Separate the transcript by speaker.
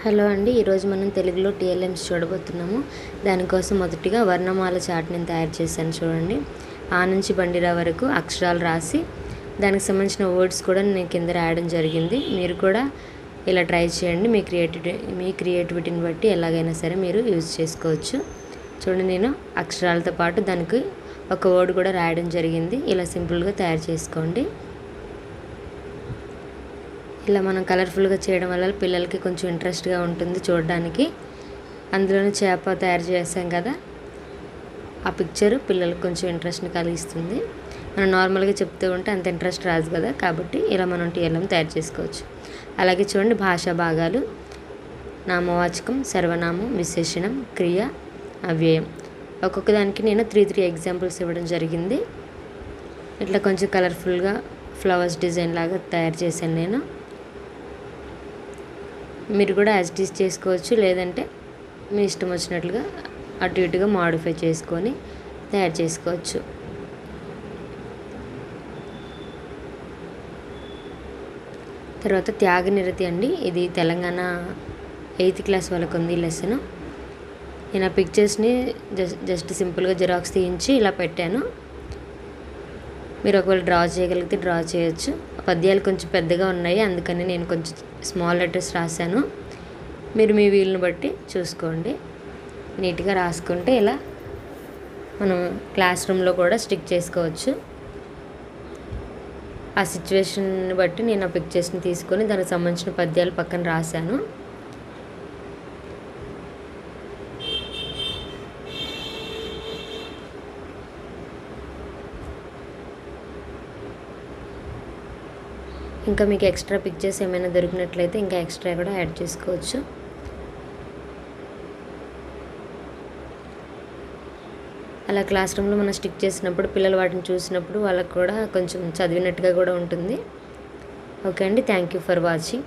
Speaker 1: Hello అండి, ఈరోజు మనం తెలుగులో టీఎల్ఎమ్స్ చూడబోతున్నాము. దానికోసం మొదటిగా వర్ణమాల చార్ట్ నేను తయారు చేశాను చూడండి. ఆ నుంచి బండిరా వరకు అక్షరాలు రాసి దానికి సంబంధించిన వర్డ్స్ కూడా నేను కింద రాయడం జరిగింది. మీరు కూడా ఇలా ట్రై చేయండి. మీ క్రియేటివిటీని బట్టి ఎలాగైనా సరే మీరు యూజ్ చేసుకోవచ్చు. చూడండి, నేను అక్షరాలతో పాటు దానికి ఒక వర్డ్ కూడా రాయడం జరిగింది. ఇలా సింపుల్గా తయారు చేసుకోండి. ఇలా మనం కలర్ఫుల్గా చేయడం వల్ల పిల్లలకి కొంచెం ఇంట్రెస్ట్గా ఉంటుంది చూడడానికి. అందులోనే చేప తయారు చేసాం కదా, ఆ పిక్చర్ పిల్లలకు కొంచెం ఇంట్రెస్ట్ని కలిగిస్తుంది. మనం నార్మల్గా చెప్తూ ఉంటే అంత ఇంట్రెస్ట్ రాదు కదా, కాబట్టి ఇలా మనం టీఎల్ఎం తయారు చేసుకోవచ్చు. అలాగే చూడండి, భాషా భాగాలు: నామవాచకం, సర్వనామం, విశేషణం, క్రియ, అవ్యయం. ఒక్కొక్క దానికి నేను 3 ఎగ్జాంపుల్స్ ఇవ్వడం జరిగింది. ఇట్లా కొంచెం కలర్ఫుల్గా ఫ్లవర్స్ డిజైన్ లాగా తయారు చేశాను నేను. మీరు కూడా యాజ్ ఇట్ ఈజ్ చేసుకోవచ్చు, లేదంటే మీ ఇష్టం వచ్చినట్లుగా అటు ఇటుగా మాడిఫై చేసుకొని తయారు చేసుకోవచ్చు. తర్వాత త్యాగనిరతి అండి, ఇది తెలంగాణ 8th క్లాస్ వాళ్ళకు ఉంది ఈ లెసన్. నేను ఆ పిక్చర్స్ని జస్ట్ సింపుల్గా జిరాక్స్ తీయించి ఇలా పెట్టాను. మీరు ఒకవేళ డ్రా చేయగలిగితే డ్రా చేయొచ్చు. పద్యాలు కొంచెం పెద్దగా ఉన్నాయి, అందుకని నేను కొంచెం స్మాల్ లెటర్స్ రాశాను. మీరు మీ వీలుని బట్టి చూసుకోండి. నీట్గా రాసుకుంటే ఇలా మనం క్లాస్ రూమ్లో కూడా స్టిక్ చేసుకోవచ్చు. ఆ సిచ్యువేషన్ని బట్టి నేను ఆ పిక్చర్స్ని తీసుకొని దానికి సంబంధించిన పద్యాలు పక్కన రాశాను. ఇంకా మీకు ఎక్స్ట్రా పిక్చర్స్ ఏమైనా దొరికినట్లయితే ఇంకా ఎక్స్ట్రా కూడా యాడ్ చేసుకోవచ్చు. అలా క్లాస్ రూమ్లో మనం స్టిక్ చేసినప్పుడు పిల్లలు వాటిని చూసినప్పుడు వాళ్ళకు కూడా కొంచెం చదివినట్టుగా కూడా ఉంటుంది. ఓకే అండి, థ్యాంక్ యూ ఫర్ వాచింగ్.